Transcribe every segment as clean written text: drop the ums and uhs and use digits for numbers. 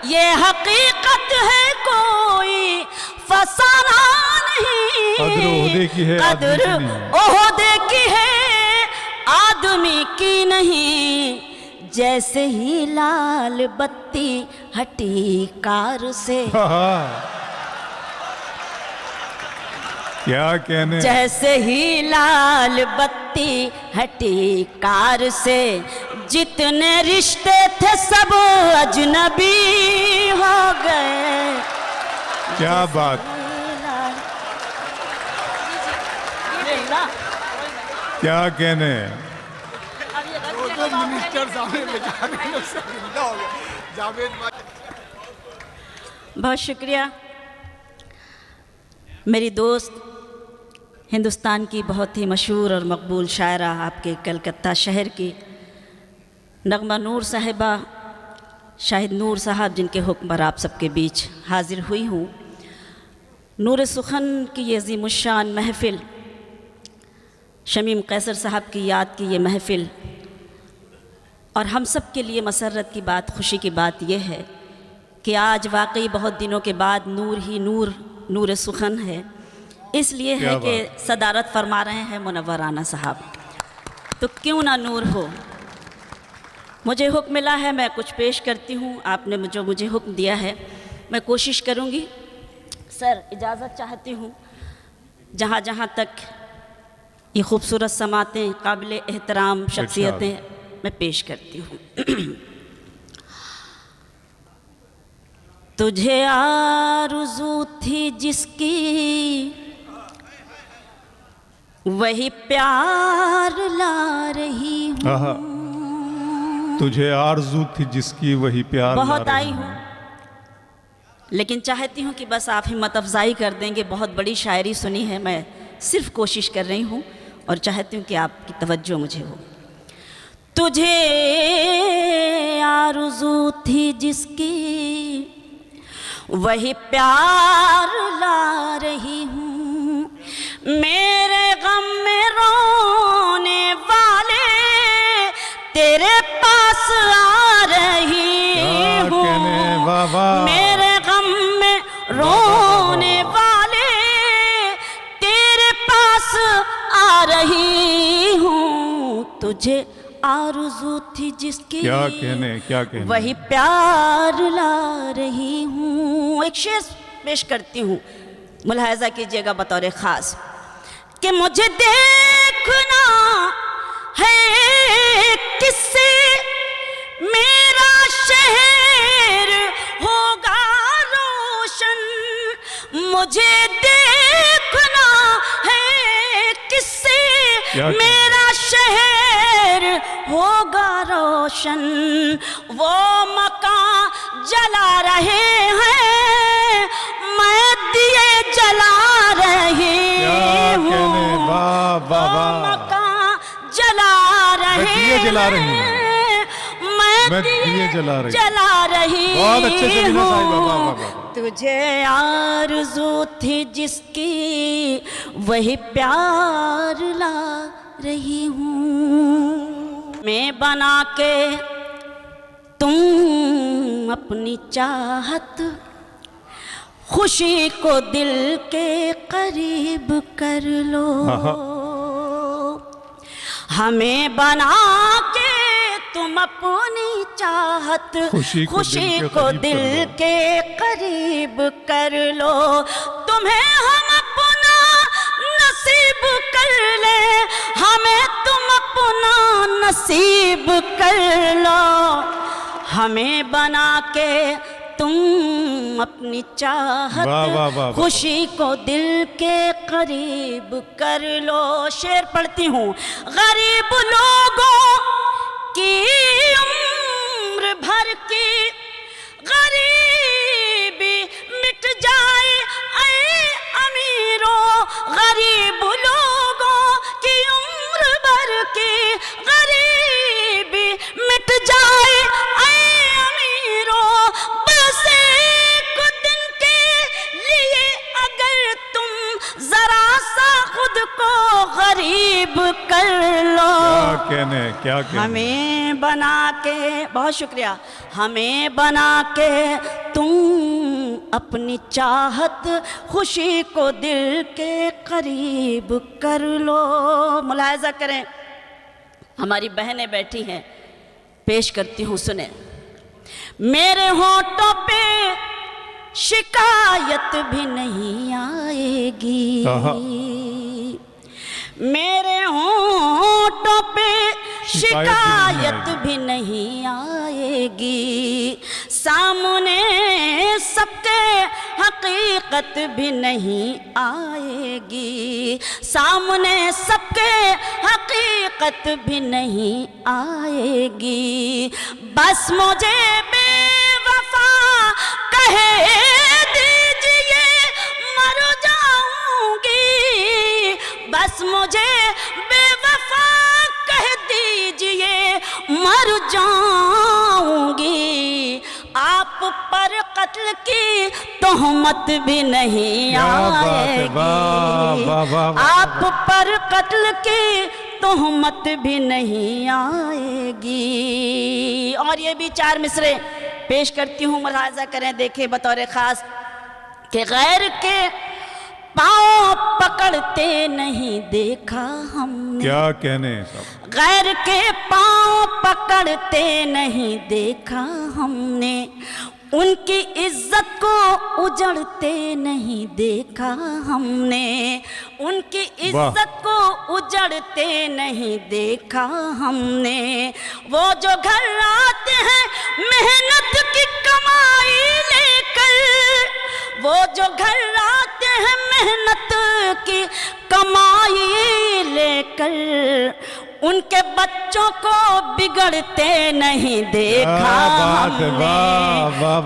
ये हकीकत है कोई फसाना नहीं, कद्र ओहदे की है कद्र ओहदे की है आदमी की नहीं। जैसे ही लाल बत्ती हटी कार से, क्या कहने, जैसे ही लाल बत्ती हटी कार से, जितने रिश्ते थे सब अजनबी हो गए। क्या बात, क्या कहने। बहुत शुक्रिया मेरी दोस्त, हिंदुस्तान की बहुत ही मशहूर और मकबूल शायरा, आपके कलकत्ता शहर की नगमा नूर साहिबा, शाहिद नूर साहब, जिनके हुक्म पर आप सबके बीच हाजिर हुई हूँ। नूर सुखन की ये अज़ीमुश्शान महफ़िल, शमीम कैसर साहब की याद की ये महफ़िल, और हम सब के लिए मसरत की बात, खुशी की बात यह है कि आज वाकई बहुत दिनों के बाद नूर ही नूर, नूर सुखन है। इसलिए है कि सदारत फरमा रहे हैं मुनव्वर राना साहब, तो क्यों ना नूर हो। मुझे हुक्म मिला है, मैं कुछ पेश करती हूँ। आपने जो मुझे हुक्म दिया है मैं कोशिश करूँगी। सर इजाज़त चाहती हूँ, जहाँ जहाँ तक ये खूबसूरत समातें, काबिल एहतराम शख्सियतें मैं पेश करती हूँ। तुझे आरज़ू थी जिसकी वही प्यार ला रही हूँ। तुझे आरज़ू थी जिसकी वही प्यार बहुत ला आई हूँ, लेकिन चाहती हूँ कि बस आप हिम्मत अफजाई कर देंगे। बहुत बड़ी शायरी सुनी है, मैं सिर्फ कोशिश कर रही हूँ और चाहती हूँ कि आपकी तवज्जो मुझे हो। तुझे आरज़ू थी जिसकी वही प्यार ला रही हूँ, मेरे गम में रोने वाले तेरे पास आ रही हूँ। मेरे गम में रोने वाले तेरे पास आ रही हूँ। तुझे आरज़ू थी जिसकी, क्या कहने, वही प्यार ला रही हूँ। एक शेर पेश करती हूँ, मुलाहजा कीजिएगा बतौर ख़ास, कि मुझे देखना है किससे मेरा शहर होगा रोशन। मुझे देखना है किससे मेरा शहर होगा रोशन। वो मकान जला रहे हैं, मैं दिए जला रही हूँ। वो मकान जला रहे हैं, मैं दिए जला रही हूँ। तुझे आरज़ू थी जिसकी वही प्यार ला रही हूँ। मैं बना के तुम अपनी चाहत, खुशी को दिल के करीब कर लो। हमें बना के तुम अपनी चाहत, खुशी को दिल के करीब कर लो। तुम्हें हम अपना नसीब कर ले, हमें तुम अपना नसीब कर लो। हमें बना के तुम अपनी चाहत, खुशी को दिल के करीब कर लो। शेर पढ़ती हूँ, गरीब लोगों की उम्र भर की गरीबी मिट जाए ऐ अमीरों। गरीब लोगों की उम्र भर की गरीबी मिट जाए ऐ अमीरों। बस एक दिन के लिए अगर तुम जरा सा खुद को गरीब कर लो। क्या कहने। हमें बना के, बहुत शुक्रिया, हमें बना के तुम अपनी चाहत खुशी को दिल के करीब कर लो। मुलाहिजा करें, हमारी बहनें बैठी हैं, पेश करती हूँ, सुने। मेरे होठों पे शिकायत भी नहीं आएगी, मेरे होठों पे शिकायत भी नहीं आएगी, सामने सबके हकीकत भी नहीं आएगी, सामने सबके हकीकत भी नहीं आएगी। बस मुझे बेवफा कहे दीजिए मर जाऊंगी, बस मुझे बेवफा कह दीजिए मर जाऊंगी। आप पर कत्ल की तोहमत भी नहीं आएगी, आप पर कत्ल की तोहमत भी नहीं आएगी। और ये भी 4 मिसरे पेश करती हूँ, मुलाहाजा करें, देखें बतौर ख़ास कि गैर के पाँव पकड़ते नहीं देखा हमने। क्या कहने सब। गैर के पाँव पकड़ते नहीं देखा हमने, उनकी इज्जत को उजड़ते नहीं देखा हमने, उनकी इज्जत को उजड़ते नहीं देखा हमने। वो जो घर आते हैं मेहनत की कमाई लेकर, वो जो घर आते हैं मेहनत की कमाई लेकर, उनके बच्चों को बिगड़ते नहीं देखा हमने,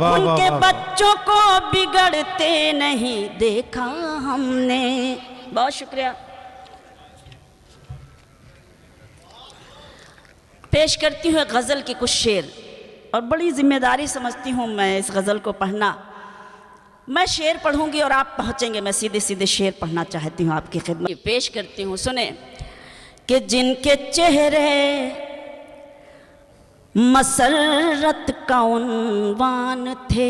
उनके बच्चों को बिगड़ते नहीं देखा हमने। बहुत शुक्रिया। पेश करती हूँ गज़ल की कुछ शेर, और बड़ी जिम्मेदारी समझती हूँ मैं इस गज़ल को पढ़ना। मैं शेर पढ़ूंगी और आप पहुँचेंगे, मैं सीधे सीधे शेर पढ़ना चाहती हूँ आपकी खिदमत में। पेश करती हूँ, सुने। कि जिनके चेहरे मसरत का उन्वान थे,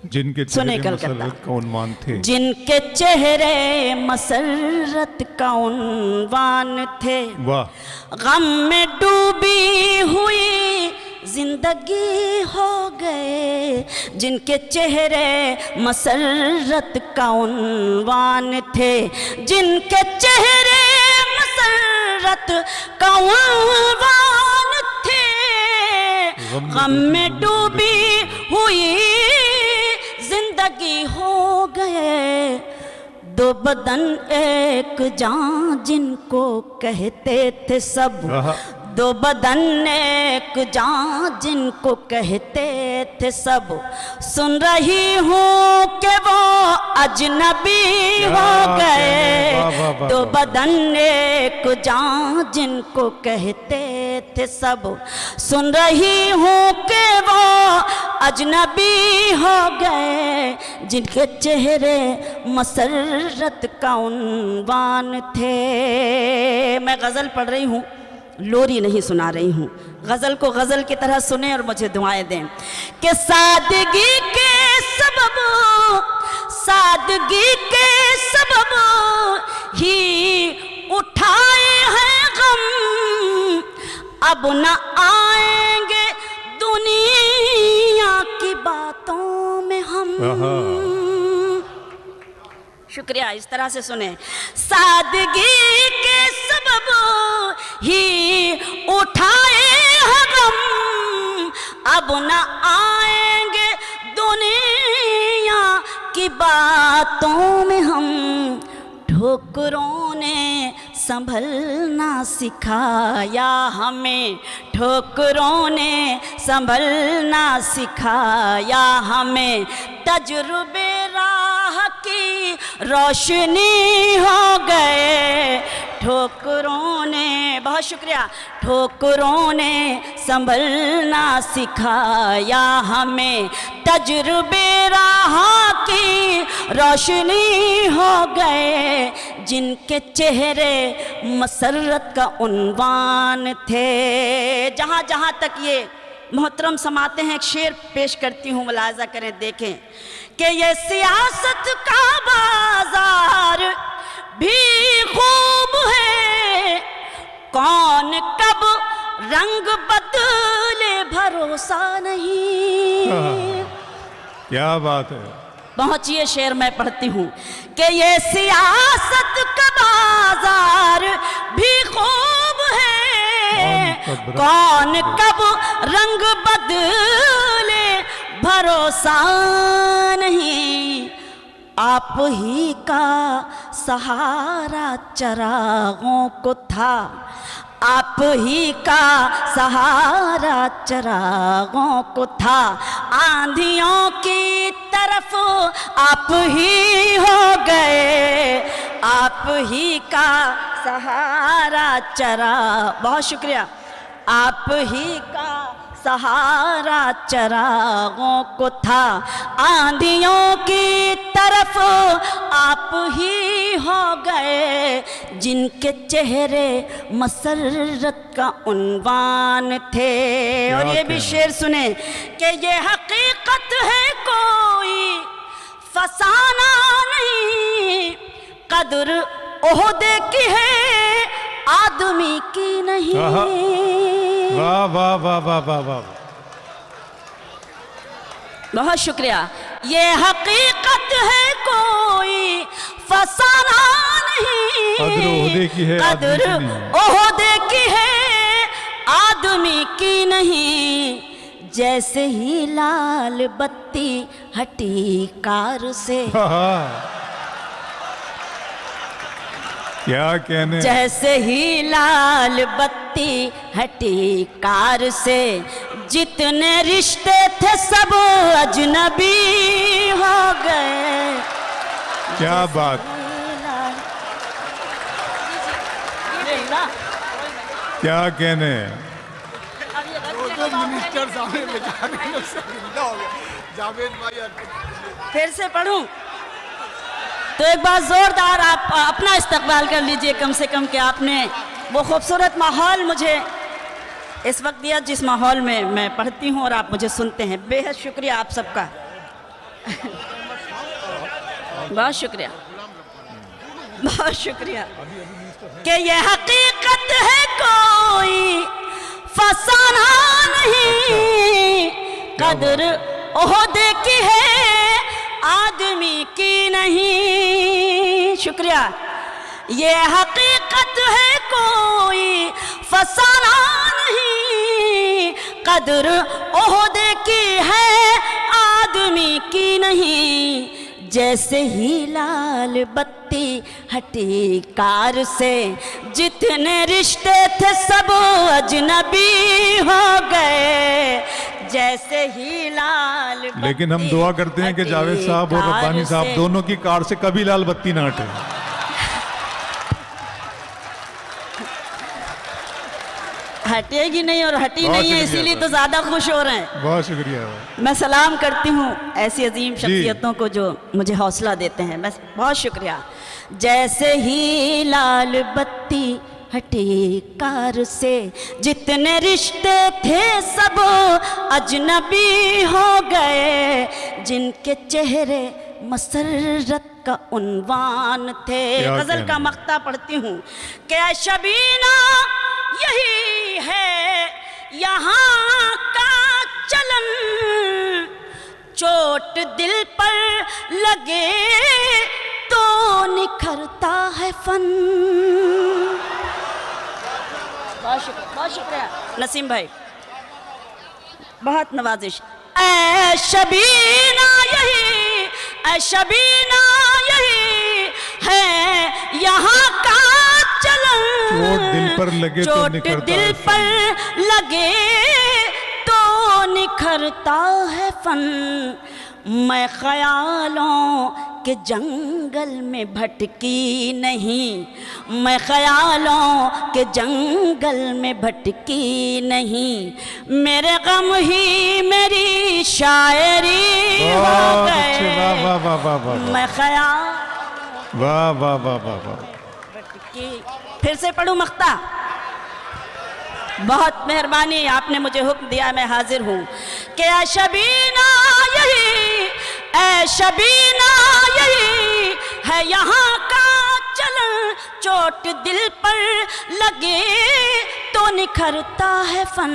जिनके सुने चेहरे मसरत का उन्वान थे, जिनके चेहरे मसरत का उन्वान थे, वाह। गम में डूबी हुई जिंदगी हो गए, जिनके चेहरे मसरत का उन्वान थे, जिनके चेहरे मसरत का उन्वान थे, गम में डूबी हुई जिंदगी हो गए। दो बदन एक जान जिनको कहते थे सब, दो बदन एक जान जिनको कहते थे सब, सुन रही हूँ कि वो अजनबी हो गए। दो बदन एक जान जिनको कहते थे सब, सुन रही हूँ कि वो अजनबी हो गए, जिनके चेहरे मसरत का उन्वान थे। मैं गज़ल पढ़ रही हूँ, लोरी नहीं सुना रही हूँ। गज़ल को गज़ल की तरह सुने और मुझे दुआएं दें कि सादगी के सबब, सादगी के सबब ही उठाए हैं गम, अब न आएंगे दुनिया की बातों में हम। शुक्रिया, इस तरह से सुने। सादगी के सबब ही उठाए हैं गम, अब न आएंगे दुनिया की बातों में हम। ठोकरों ने संभलना सिखाया हमें, ठोकरों ने संभलना सिखाया हमें, तजुर्बे राह की रोशनी हो गए। ठोकरों ने, बहुत बहुत शुक्रिया। ठोकरों ने संभलना सिखाया हमें, तजुर्बे राह की रोशनी हो गए, जिनके चेहरे मसरत का उन्वान थे। जहाँ जहाँ तक ये मोहतरम समाते हैं, एक शेर पेश करती हूँ, मुलाजा करें, देखें कि ये सियासत का बाजार भी खूब है, कौन कब रंग बदले भरोसा नहीं। क्या बात है। पहुंचिए, शेर मैं पढ़ती हूँ कि ये सियासत का बाजार भी खूब है, कौन कब रंग बदले भरोसा नहीं। आप ही का सहारा चरागों को था, आप ही का सहारा चरागों को था, आंधियों की तरफ आप ही हो गए, आप ही का सहारा चरा। बहुत शुक्रिया। आप ही का सहारा चरागों को था, आंधियों की तरफ आप ही हो गए, जिनके चेहरे मसरत का उन्वान थे। और ये भी शेर सुने कि ये हकीकत है कोई फसाना नहीं, कदर ओहदे की है आदमी की नहीं। वाह वाह वाह वाह वाह वाह। बहुत शुक्रिया। ये हकीकत है कोई फसाना नहीं, कदर ओहदे की है, कदर ओहदे की है आदमी की नहीं। जैसे ही लाल बत्ती हटी कार से, क्या कहने। जैसे ही लाल बत्ती हटी कार से, जितने रिश्ते थे सब अजनबी हो गए। क्या बात। क्या कहने। फिर से पढ़ूं तो एक बार जोरदार आप अपना इस्तकबाल कर लीजिए, कम से कम कि आपने वो खूबसूरत माहौल मुझे इस वक्त दिया जिस माहौल में मैं पढ़ती हूँ और आप मुझे सुनते हैं। बेहद शुक्रिया आप सबका। बहुत शुक्रिया, बहुत शुक्रिया। कि ये हकीकत है कोई फसाना नहीं, कदर ओहदे की है आदमी की नहीं। शुक्रिया। ये हकीकत है कोई फसाना नहीं, कदर ओहदे की है आदमी की नहीं। जैसे ही लाल बत्ती हटी कार से, जितने रिश्ते थे सब अजनबी हो गए। जैसे ही लाल बत्ती। लेकिन हम दुआ करते हैं कि जावेद साहब और रब्बानी साहब दोनों की कार से कभी लाल बत्ती ना हटे। हटेगी नहीं और हटी नहीं है, इसीलिए तो ज्यादा खुश हो रहे हैं। बहुत शुक्रिया। मैं सलाम करती हूँ ऐसी अजीम शख्सियतों को जो मुझे हौसला देते हैं। बस बहुत शुक्रिया। जैसे ही लाल बत्ती हटी कार से, जितने रिश्ते थे सब अजनबी हो गए। जिनके चेहरे मसरत का उन्वान थे। गजल का मक्ता पढ़ती हूँ कि शबीना यही है यहाँ का चलन, चोट दिल पर लगे तो निखरता है फन। बहुत शुक्रिया नसीम भाई, बहुत नवाजिश। ऐ शबीना यही, ऐ शबीना यही है यहाँ का चलन, चोट दिल पर लगे तो निखरता है फन। दिल पर लगे तो निखरता है फन। मैं ख्यालों के जंगल में भटकी नहीं, मैं ख्यालों के जंगल में भटकी नहीं, मेरे गम ही मेरी शायरी हो बहुत गए, अच्छे, वाह वाह वाह वाह वाह मैं ख्याल वाह वाह वाह वाह वाह। भटकी। फिर से पढ़ूं मख्ता? बहुत मेहरबानी, आपने मुझे हुक्म दिया, मैं हाजिर हूँ कि ऐ शबीना यही, ऐ शबीना यही है यहाँ का चलन, चोट दिल पर लगे तो निखरता है फन,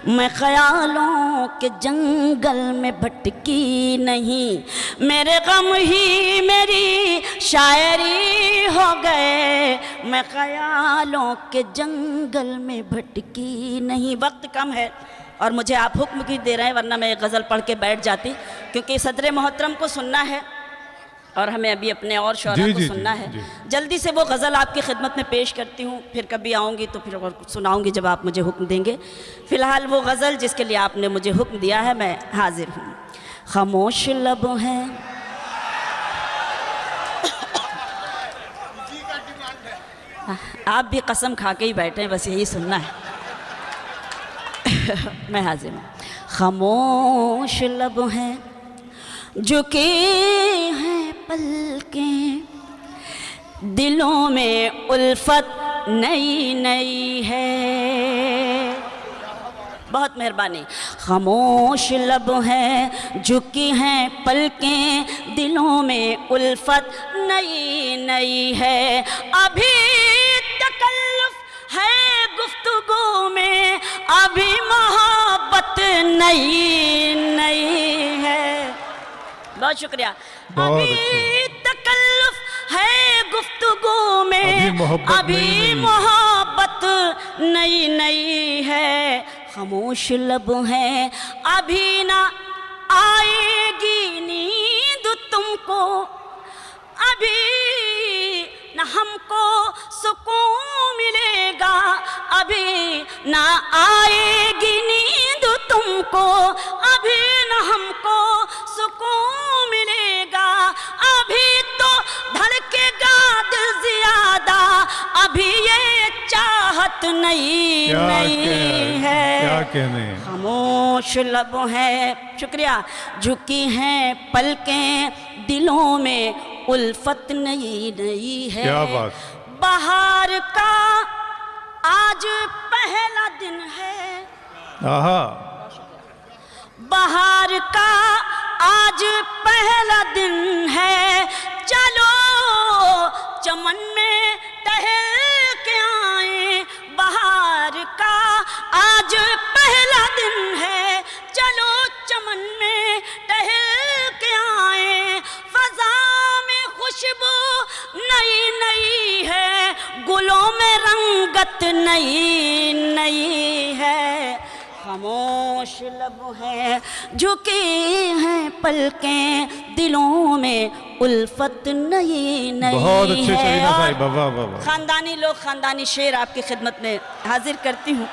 मैं ख्यालों के जंगल में भटकी नहीं, मेरे गम ही मेरी शायरी हो गए, मैं ख्यालों के जंगल में भटकी नहीं। वक्त कम है और मुझे आप हुक्म की दे रहे हैं, वरना मैं एक गज़ल पढ़ के बैठ जाती, क्योंकि सदर मोहतरम को सुनना है और हमें अभी अपने और शौरा को सुनना है। जल्दी से वो गज़ल आपकी खिदमत में पेश करती हूँ, फिर कभी आऊँगी तो फिर और सुनाऊँगी जब आप मुझे हुक्म देंगे। फ़िलहाल वो गज़ल जिसके लिए आपने मुझे हुक्म दिया है, मैं हाजिर हूँ। खामोश लब हैं, आप भी कसम खा के ही बैठे हैं, बस यही सुनना है। मैं हाजिर हूँ। खामोश लब हैं, झुके हैं पलकें, दिलों में उल्फत नई नई है। बहुत मेहरबानी। खामोश लब हैं, झुकी हैं पलकें, दिलों में उल्फत नई नई है, अभी तकल्लुफ है गुफ्तगू में, अभी मोहब्बत नई नई है। बहुत शुक्रिया। अभी तकल्लुफ है गुफ्तगू में, अभी मोहब्बत नई नई है, खामोश लब हैं, अभी ना आएगी नींद तुमको, अभी न हमको सुकून मिलेगा, अभी ना आएगी नींद तुमको, अभी न हमको सुकून मिलेगा, अभी तो धड़केगा दिल ज्यादा, अभी ये चाहत नई नई है। क्या कहने। खामोश लब है, शुक्रिया, झुकी हैं पलकें, दिलों में उल्फत नई नई है। क्या बात। बाहर का आज पहला दिन है, आहा, बाहर का आज पहला दिन है, चलो चमन में टहल के आए, बाहर का आज पहला दिन है, चलो चमन में टहल के आए, फजा में खुशबू नई नई है, गुलों में रंगत नई नई है, खामोश लब हैं, झुकी हैं पलकें, दिलों में उल्फत नई नई बहुत अच्छे है। शरीना साहिब, वाह वाह वाह। खानदानी लोग, खानदानी शेर आपकी खिदमत में हाजिर करती हूँ।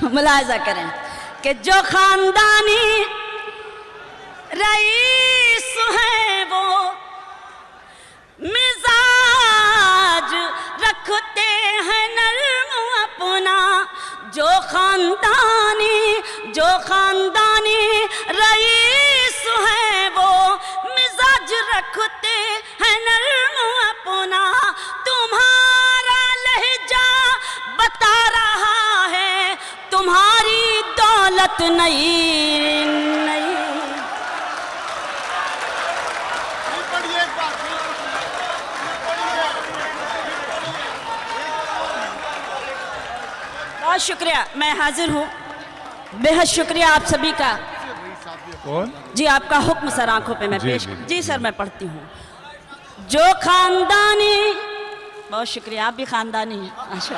मुलाहिजा करें कि जो खानदानी रईस हैं वो मिजाज रखते हैं नर्म अपना, जो खानदानी रईस हैं वो मिजाज रखते हैं नर्म अपना, तुम्हारा लहजा बता रहा है तुम्हारी दौलत नई नई। बहुत शुक्रिया, मैं हाजिर हूँ। बेहद शुक्रिया आप सभी का। कौन जी, आपका हुक्म सर आंखों पे मैं जी, पेश जी, जी सर मैं पढ़ती हूँ। जो खानदानी, बहुत शुक्रिया, आप भी खानदानी हैं। अच्छा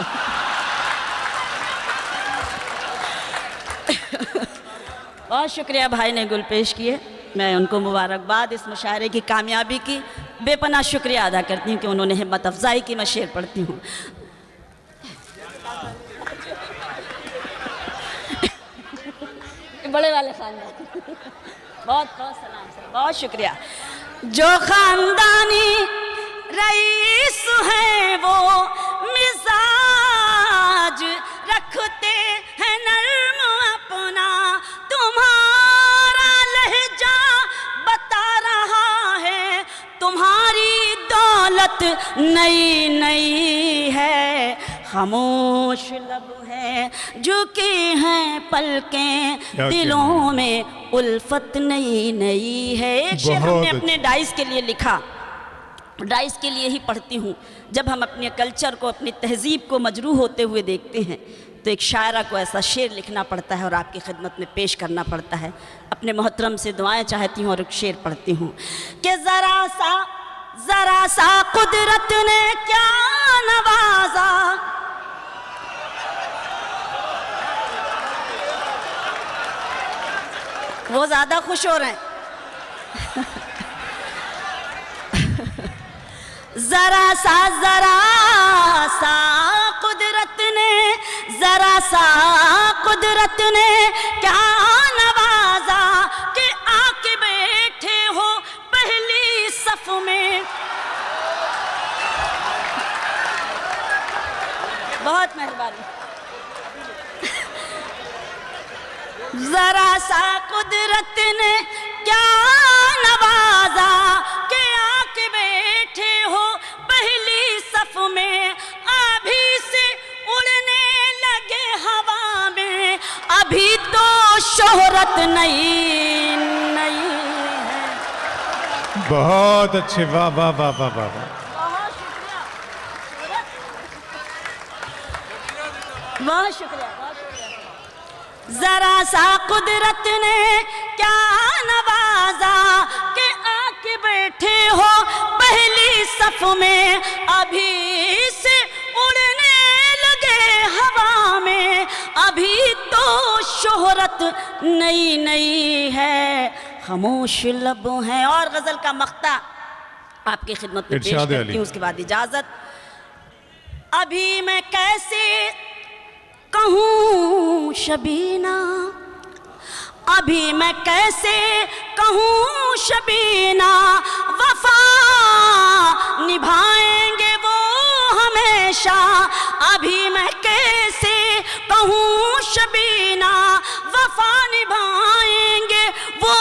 बहुत शुक्रिया, भाई ने गुल पेश किए, मैं उनको मुबारकबाद इस मुशायरे की कामयाबी की बेपनाह शुक्रिया अदा करती हूँ कि उन्होंने हिम्मत अफजाई की। मैं शेर पढ़ती हूँ। बड़े वाले खानदान। बहुत बहुत सलाम सर, बहुत शुक्रिया। जो खानदानी रईस हैं वो मिजाज रखते हैं नर्म अपना, तुम्हारा लहजा बता रहा है तुम्हारी दौलत नई नई है। खामोश लब हैं झुकी हैं पलकें, दिलों में उल्फत नई नई है। एक शेर हमने अपने डाइस के लिए लिखा, डाइस के लिए ही पढ़ती हूँ। जब हम अपने कल्चर को, अपनी तहजीब को मजरूह होते हुए देखते हैं तो एक शायरा को ऐसा शेर लिखना पड़ता है और आपकी खिदमत में पेश करना पड़ता है। अपने मोहतरम से दुआएं चाहती हूँ और एक शेर पढ़ती हूँ कि ज़रा सा कुदरत ने क्या नवाजा, वो ज़्यादा खुश हो रहे हैं। ज़रा सा कुदरत ने, ज़रा सा कुदरत ने क्या नवाजा कि आके बैठे हो पहली सफ में। बहुत मेहरबानी। ज़रा सा कुदरत ने क्या नवाजा कि आके बैठे हो पहली सफ में, अभी से उड़ने लगे हवा में, अभी तो शोहरत नई नई है। बहुत अच्छे, वाह वाह वाह वाह वाह वाह। बहुत शुक्रिया, बहुत शुक्रिया, बहुत शुक्रिया। ज़रा सा कुदरत ने क्या नवाजा कि आके बैठे हो पहली सफ में, अभी से उड़ने लगे हवा में, अभी तो शोहरत नई नई है। खामोश लब हैं। और गज़ल का मख्ता आपकी खिदमत में पेश करती हूँ, उसके बाद इजाज़त। अभी मैं कैसे कहूँ शबीना, अभी मैं कैसे कहूँ शबीना, वफा निभाएंगे वो हमेशा। अभी मैं कैसे कहूँ शबीना, वफा निभाएंगे वो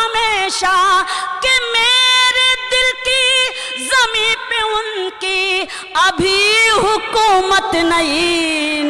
हमेशा, कि मेरे दिल की ज़मीं पे उनकी अभी हुकूमत नहीं